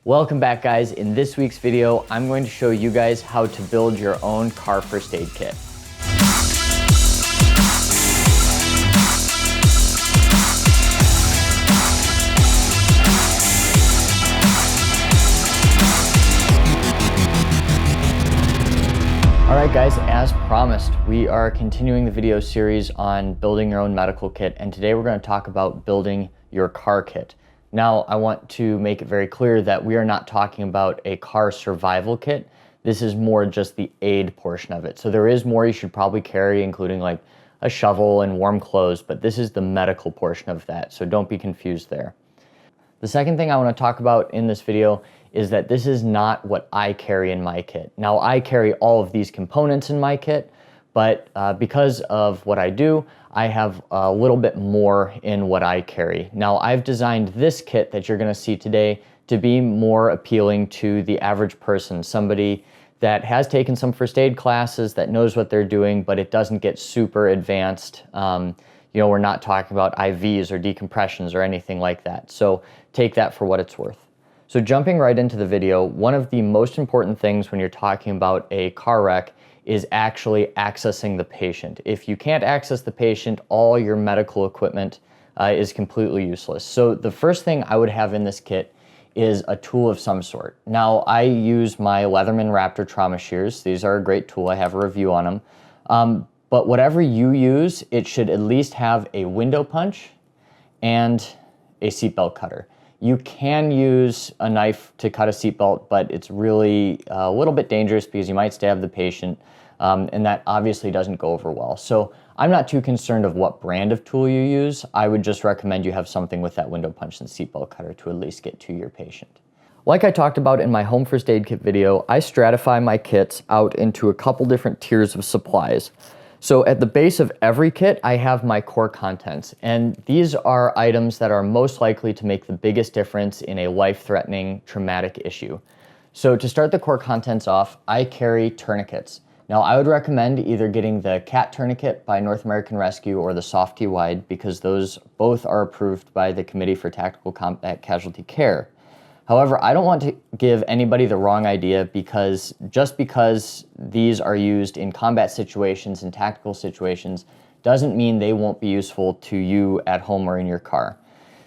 Welcome back, guys. In this week's video, I'm going to show you guys how to build your own car first aid kit. Alright guys, as promised, we are continuing the video series on building your own medical kit, and today we're going to talk about building your car kit. Now, I want to make it very clear that we are not talking about a car survival kit. This is more just the aid portion of it. So there is more you should probably carry, including like a shovel and warm clothes, but this is the medical portion of that, so don't be confused there. The second thing I want to talk about in this video is that this is not what I carry in my kit. Now, I carry all of these components in my kit, but because of what I do, I have a little bit more in what I carry. Now, I've designed this kit that you're gonna see today to be more appealing to the average person, somebody that has taken some first aid classes, that knows what they're doing, but it doesn't get super advanced. You know, we're not talking about IVs or decompressions or anything like that. So take that for what it's worth. So jumping right into the video, one of the most important things when you're talking about a car wreck is actually accessing the patient. If you can't access the patient, all your medical equipment is completely useless. So the first thing I would have in this kit is a tool of some sort. Now, I use my Leatherman Raptor trauma shears. These are a great tool. I have a review on them. But whatever you use, it should at least have a window punch and a seatbelt cutter. You can use a knife to cut a seatbelt, but it's really a little bit dangerous because you might stab the patient, and that obviously doesn't go over well. So I'm not too concerned of what brand of tool you use. I would just recommend you have something with that window punch and seatbelt cutter to at least get to your patient. Like I talked about in my home first aid kit video, I stratify my kits out into a couple different tiers of supplies. So at the base of every kit, I have my core contents, and these are items that are most likely to make the biggest difference in a life-threatening traumatic issue. So to start the core contents off, I carry tourniquets. Now, I would recommend either getting the CAT tourniquet by North American Rescue or the Softy Wide, because those both are approved by the Committee for Tactical Combat Casualty Care. However, I don't want to give anybody the wrong idea just because these are used in combat situations and tactical situations doesn't mean they won't be useful to you at home or in your car.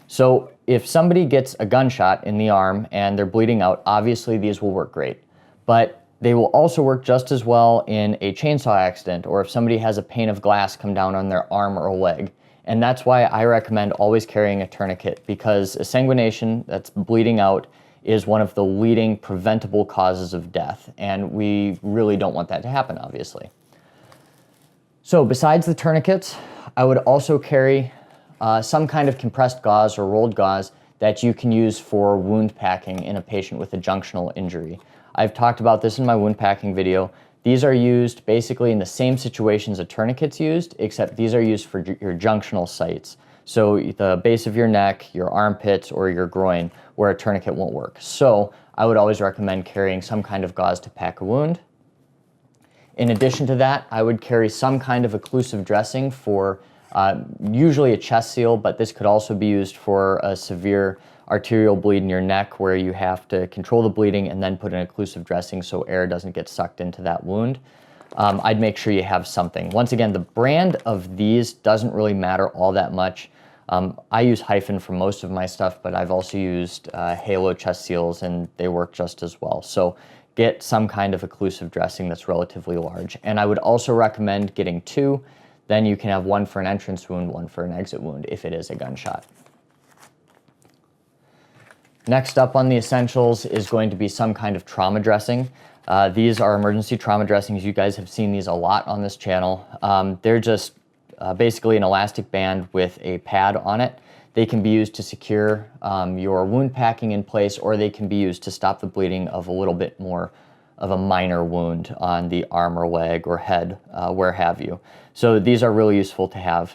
So if somebody gets a gunshot in the arm and they're bleeding out, obviously these will work great. But they will also work just as well in a chainsaw accident, or if somebody has a pane of glass come down on their arm or a leg. And that's why I recommend always carrying a tourniquet, because a sanguination, that's bleeding out, is one of the leading preventable causes of death. And we really don't want that to happen, obviously. So besides the tourniquets, I would also carry some kind of compressed gauze or rolled gauze that you can use for wound packing in a patient with a junctional injury. I've talked about this in my wound packing video. These are used basically in the same situations a tourniquet's used, except these are used for your junctional sites. So the base of your neck, your armpits, or your groin, where a tourniquet won't work. So I would always recommend carrying some kind of gauze to pack a wound. In addition to that, I would carry some kind of occlusive dressing for usually a chest seal, but this could also be used for a severe arterial bleed in your neck where you have to control the bleeding and then put an occlusive dressing so air doesn't get sucked into that wound. I'd make sure you have something. Once again, the brand of these doesn't really matter all that much. I use Hyphen for most of my stuff, but I've also used Halo chest seals and they work just as well. So get some kind of occlusive dressing that's relatively large. And I would also recommend getting two. Then you can have one for an entrance wound, one for an exit wound if it is a gunshot. Next up on the essentials is going to be some kind of trauma dressing. These are emergency trauma dressings. You guys have seen these a lot on this channel. They're just basically an elastic band with a pad on it. They can be used to secure your wound packing in place, or they can be used to stop the bleeding of a little bit more of a minor wound on the arm or leg or head, where have you. So these are really useful to have.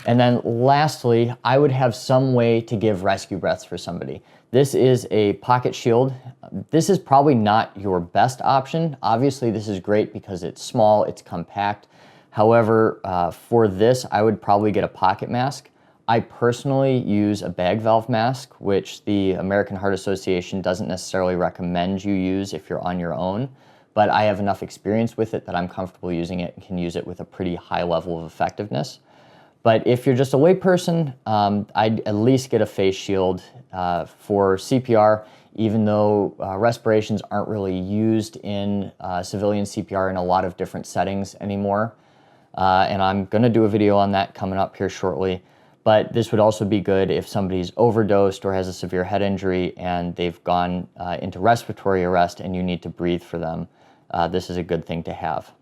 And then lastly, I would have some way to give rescue breaths for somebody. This is a pocket shield. This is probably not your best option. Obviously, this is great because it's small, it's compact. However, for this, I would probably get a pocket mask. I personally use a bag valve mask, which the American Heart Association doesn't necessarily recommend you use if you're on your own, but I have enough experience with it that I'm comfortable using it and can use it with a pretty high level of effectiveness. But if you're just a layperson, I'd at least get a face shield for CPR, even though respirations aren't really used in civilian CPR in a lot of different settings anymore. And I'm going to do a video on that coming up here shortly. But this would also be good if somebody's overdosed or has a severe head injury and they've gone into respiratory arrest and you need to breathe for them. This is a good thing to have.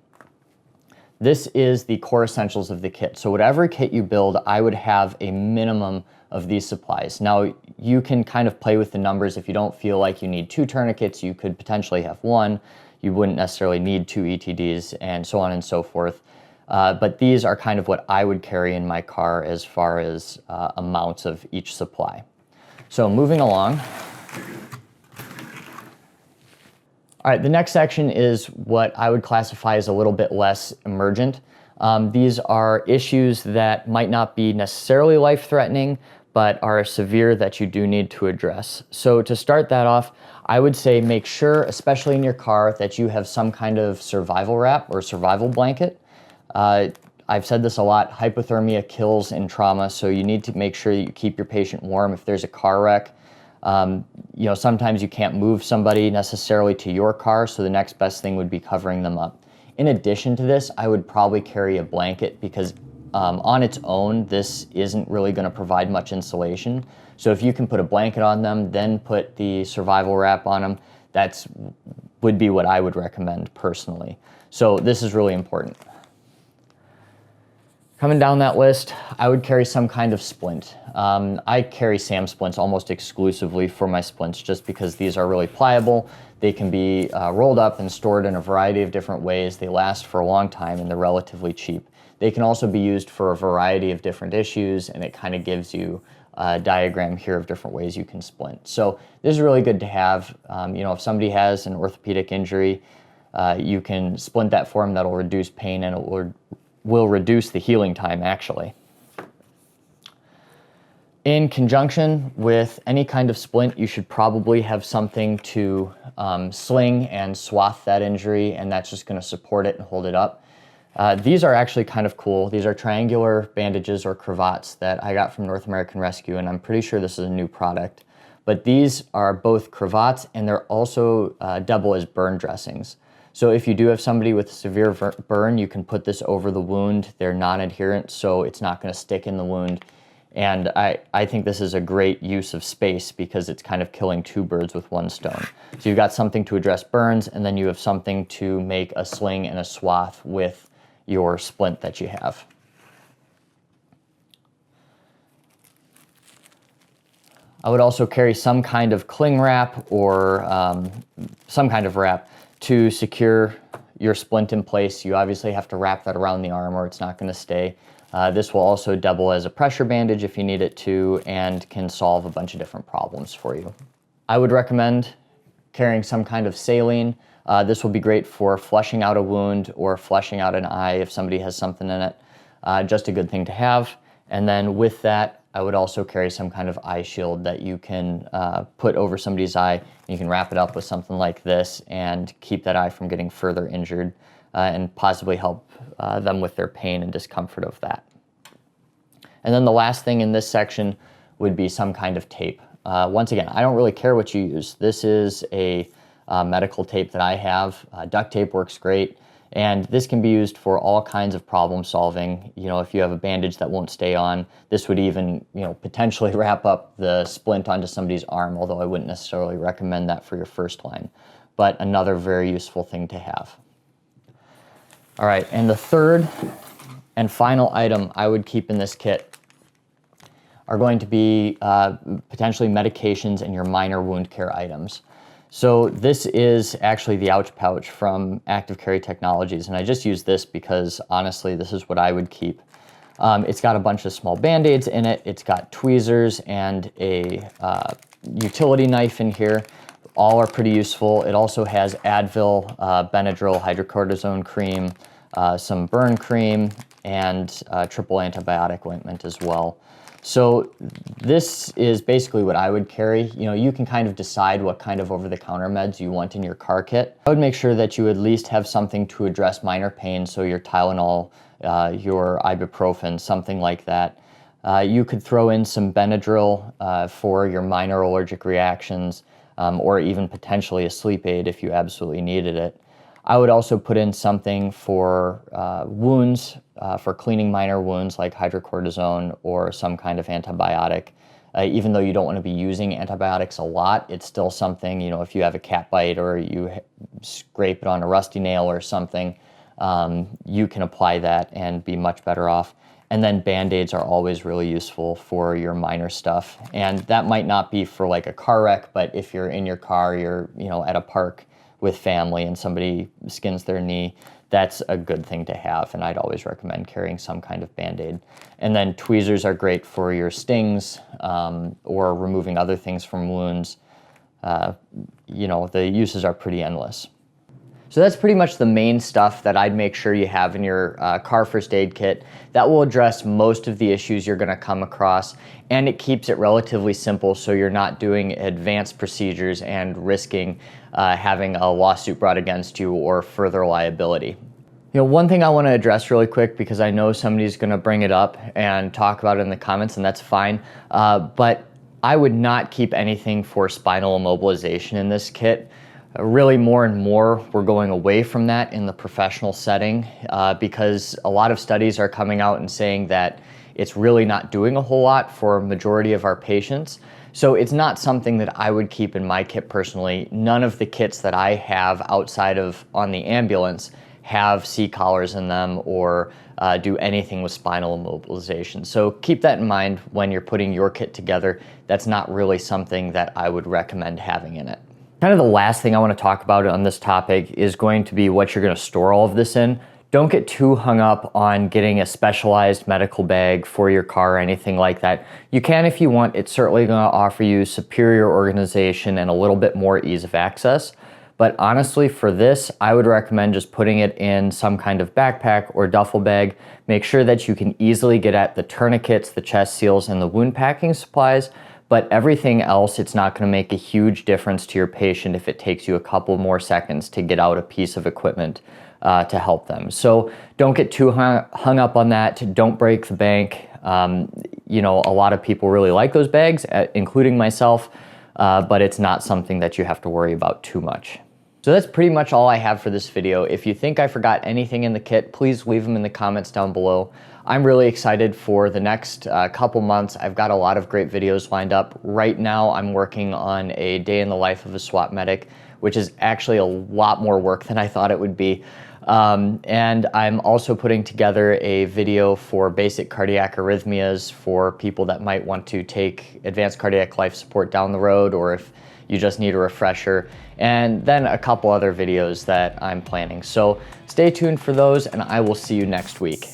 This is the core essentials of the kit. So whatever kit you build, I would have a minimum of these supplies. Now, you can kind of play with the numbers. If you don't feel like you need 2 tourniquets, you could potentially have 1. You wouldn't necessarily need 2 ETDs and so on and so forth. But these are kind of what I would carry in my car as far as amounts of each supply. So moving along. All right, the next section is what I would classify as a little bit less emergent. These are issues that might not be necessarily life-threatening, but are severe that you do need to address. So to start that off, I would say make sure, especially in your car, that you have some kind of survival wrap or survival blanket. I've said this a lot, hypothermia kills in trauma, so you need to make sure that you keep your patient warm. If there's a car wreck, you know, sometimes you can't move somebody necessarily to your car, so the next best thing would be covering them up. In addition to this, I would probably carry a blanket because on its own, this isn't really going to provide much insulation. So if you can put a blanket on them, then put the survival wrap on them, would be what I would recommend personally. So this is really important. Coming down that list, I would carry some kind of splint. I carry SAM splints almost exclusively for my splints just because these are really pliable. They can be rolled up and stored in a variety of different ways. They last for a long time and they're relatively cheap. They can also be used for a variety of different issues, and it kind of gives you a diagram here of different ways you can splint. So this is really good to have. You know, if somebody has an orthopedic injury, you can splint that for them. That'll reduce pain and it will reduce the healing time, actually. In conjunction with any kind of splint, you should probably have something to sling and swath that injury, and that's just going to support it and hold it up. These are actually kind of cool. These are triangular bandages or cravats that I got from North American Rescue, and I'm pretty sure this is a new product. But these are both cravats, and they're also double as burn dressings. So if you do have somebody with severe burn, you can put this over the wound. They're non-adherent, so it's not going to stick in the wound. And I think this is a great use of space because it's kind of killing 2 birds with 1 stone. So you've got something to address burns, and then you have something to make a sling and a swath with your splint that you have. I would also carry some kind of cling wrap or some kind of wrap to secure your splint in place. You obviously have to wrap that around the arm or it's not going to stay. This will also double as a pressure bandage if you need it to, and can solve a bunch of different problems for you. I would recommend carrying some kind of saline. This will be great for flushing out a wound or flushing out an eye if somebody has something in it. Just a good thing to have. And then with that, I would also carry some kind of eye shield that you can put over somebody's eye. You can wrap it up with something like this and keep that eye from getting further injured and possibly help them with their pain and discomfort of that. And then the last thing in this section would be some kind of tape. Once again, I don't really care what you use. This is a medical tape that I have. Duct tape works great. And this can be used for all kinds of problem solving. You know, if you have a bandage that won't stay on, this would even, you know, potentially wrap up the splint onto somebody's arm, although I wouldn't necessarily recommend that for your first line. But another very useful thing to have. All right, and the third and final item I would keep in this kit are going to be potentially medications and your minor wound care items. So this is actually the Ouch Pouch from Active Carry Technologies, and I just use this because honestly this is what I would keep. It's got a bunch of small band-aids in it, it's got tweezers and a utility knife in here. All are pretty useful. It also has Advil, Benadryl, hydrocortisone cream, some burn cream, and triple antibiotic ointment as well. So this is basically what I would carry. You know, you can kind of decide what kind of over-the-counter meds you want in your car kit. I would make sure that you at least have something to address minor pain, so your Tylenol, your ibuprofen, something like that. You could throw in some Benadryl for your minor allergic reactions, or even potentially a sleep aid if you absolutely needed it. I would also put in something for wounds, for cleaning minor wounds like hydrocortisone or some kind of antibiotic. Even though you don't want to be using antibiotics a lot, it's still something, you know, if you have a cat bite or you scrape it on a rusty nail or something, you can apply that and be much better off. And then Band-Aids are always really useful for your minor stuff. And that might not be for like a car wreck, but if you're in your car, you're, you know, at a park with family and somebody skins their knee, that's a good thing to have, and I'd always recommend carrying some kind of Band-Aid. And then tweezers are great for your stings or removing other things from wounds. You know, the uses are pretty endless. So that's pretty much the main stuff that I'd make sure you have in your car first aid kit. That will address most of the issues you're gonna come across, and it keeps it relatively simple so you're not doing advanced procedures and risking having a lawsuit brought against you or further liability. You know, one thing I wanna address really quick, because I know somebody's gonna bring it up and talk about it in the comments, and that's fine, but I would not keep anything for spinal immobilization in this kit. Really, more and more, we're going away from that in the professional setting because a lot of studies are coming out and saying that it's really not doing a whole lot for a majority of our patients. So it's not something that I would keep in my kit personally. None of the kits that I have outside of on the ambulance have C-collars in them or do anything with spinal immobilization. So keep that in mind when you're putting your kit together. That's not really something that I would recommend having in it. Kind of the last thing I want to talk about on this topic is going to be what you're going to store all of this in. Don't get too hung up on getting a specialized medical bag for your car or anything like that. You can if you want. It's certainly going to offer you superior organization and a little bit more ease of access. But honestly, for this, I would recommend just putting it in some kind of backpack or duffel bag. Make sure that you can easily get at the tourniquets, the chest seals, and the wound packing supplies. But everything else, it's not going to make a huge difference to your patient if it takes you a couple more seconds to get out a piece of equipment to help them. So don't get too hung up on that. Don't break the bank. You know, a lot of people really like those bags, including myself, but it's not something that you have to worry about too much. So that's pretty much all I have for this video. If you think I forgot anything in the kit, please leave them in the comments down below. I'm really excited for the next couple months. I've got a lot of great videos lined up. Right now, I'm working on a day in the life of a SWAT medic, which is actually a lot more work than I thought it would be. And I'm also putting together a video for basic cardiac arrhythmias for people that might want to take advanced cardiac life support down the road, or if you just need a refresher, and then a couple other videos that I'm planning. So stay tuned for those, and I will see you next week.